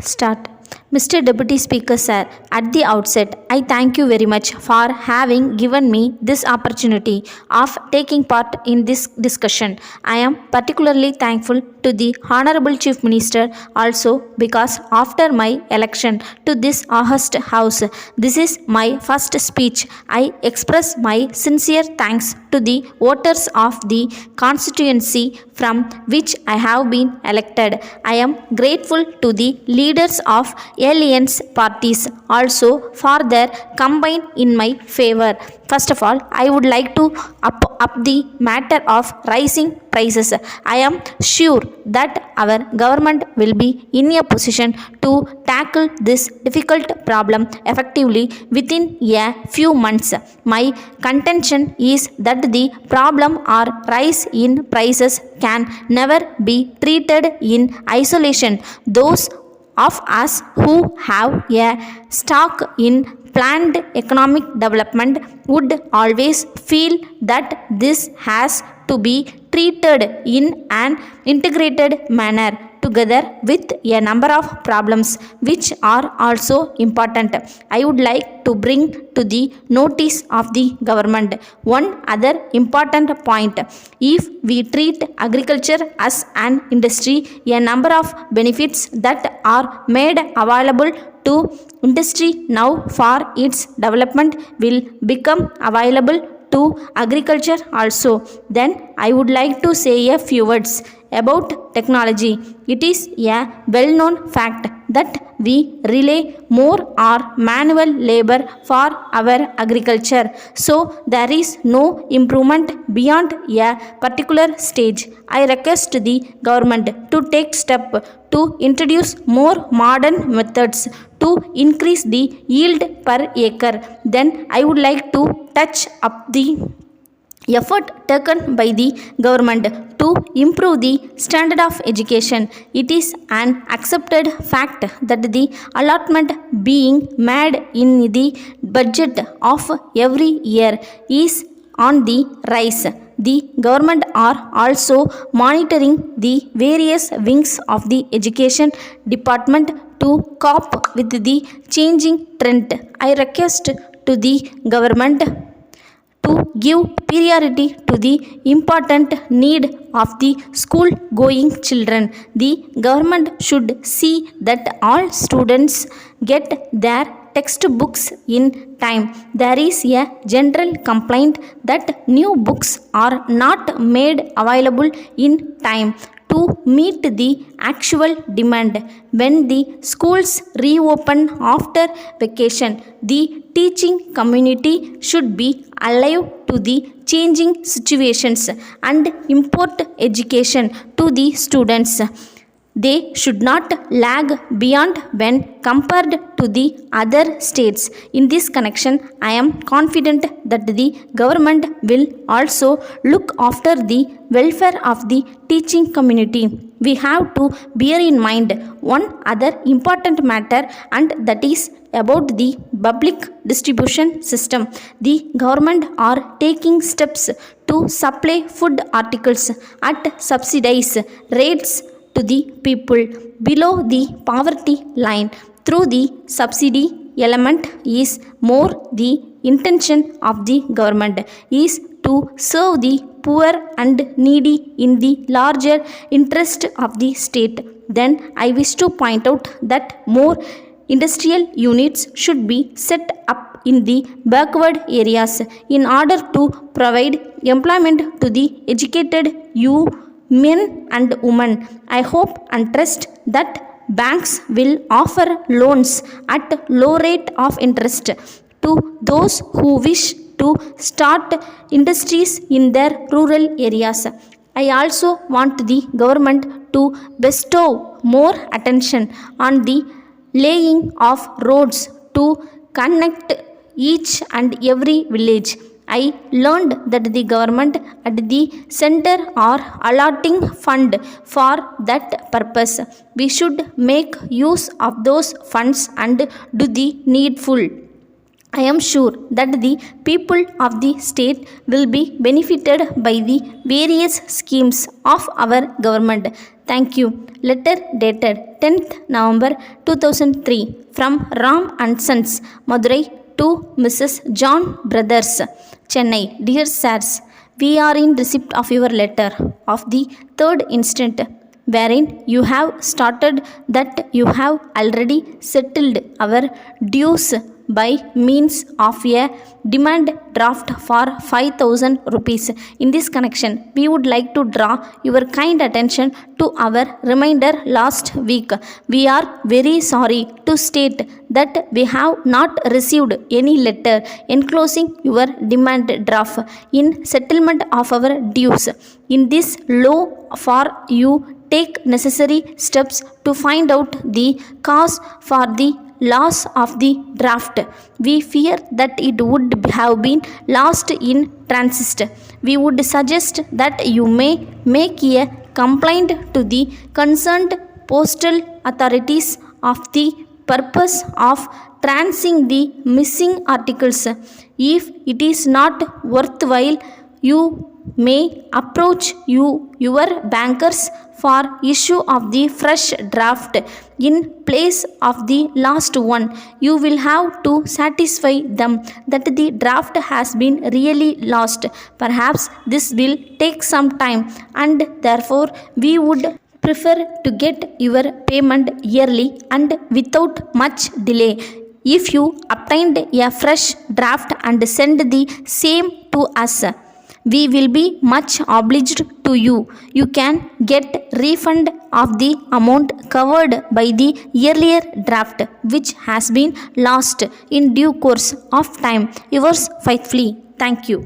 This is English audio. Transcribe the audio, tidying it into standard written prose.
Start. Mr. Deputy Speaker Sir, at the outset, I thank you very much for having given me this opportunity of taking part in this discussion. I am particularly thankful to the Honorable Chief Minister also because after my election to this august house, this is my first speech. I express my sincere thanks to the voters of the constituency from which I have been elected. I am grateful to the leaders of alliance parties also for their combine in my favor. First of all, I would like to up the matter of rising prices. I am sure that our government will be in a position to tackle this difficult problem effectively within a few months. My contention is that the problem or rise in prices can never be treated in isolation. Those of us who have a stock in planned economic development would always feel that this has to be treated in an integrated manner together with a number of problems which are also important. I would like to bring to the notice of the government one other important point. If we treat agriculture as an industry, a number of benefits that are made available to industry now for its development will become available to agriculture also. Then I would like to say a few words about technology. It is a well-known fact that we rely more on manual labor for our agriculture. So there is no improvement beyond a particular stage. I request the government to take step to introduce more modern methods to increase the yield per acre. Then I would like to touch up the effort taken by the government to improve the standard of education. It is an accepted fact that the allotment being made in the budget of every year is on the rise. The government are also monitoring the various wings of the education department to cope with the changing trend. I request to the government to give priority to the important need of the school going children. The government should see that all students get their textbooks in time. There is a general complaint that new books are not made available in time to meet the actual demand. When the schools reopen after vacation, the teaching community should be alive to the changing situations and import education to the students. They should not lag beyond when compared to the other states. In this connection, I am confident that the government will also look after the welfare of the teaching community. We have to bear in mind one other important matter, and that is about the public distribution system. The government are taking steps to supply food articles at subsidized rates to the people below the poverty line. Through the subsidy element is more the intention of the government is to serve the poor and needy in the larger interest of the state. Then I wish to point out that more industrial units should be set up in the backward areas in order to provide employment to the educated youth, men and women. I hope and trust that banks will offer loans at low rate of interest to those who wish to start industries in their rural areas. I also want the government to bestow more attention on the laying of roads to connect each and every village. I learned that the government at the center are allotting fund for that purpose. We should make use of those funds and do the needful. I am sure that the people of the state will be benefited by the various schemes of our government. Thank you. Letter dated 10th November 2003 from Ram and Sons, Madurai to Mrs. John Brothers, Chennai. Dear Sirs, we are in receipt of your letter of the 3rd instant, wherein you have started that you have already settled our dues by means of a demand draft for 5,000 rupees. In this connection, we would like to draw your kind attention to our reminder last week. We are very sorry to state that we have not received any letter enclosing your demand draft in settlement of our dues. In this law, for you take necessary steps to find out the cause for the loss of the draft. We fear that it would have been lost in transit. We would suggest that you may make a complaint to the concerned postal authorities of the purpose of tracing the missing articles. If it is not worthwhile, you may approach your bankers for issue of the fresh draft in place of the last one. You will have to satisfy them that the draft has been really lost. Perhaps this will take some time, and therefore we would prefer to get your payment yearly and without much delay. If you obtained a fresh draft and send the same to us, we will be much obliged to you. You can get refund of the amount covered by the earlier draft which has been lost in due course of time. Yours faithfully. Thank you.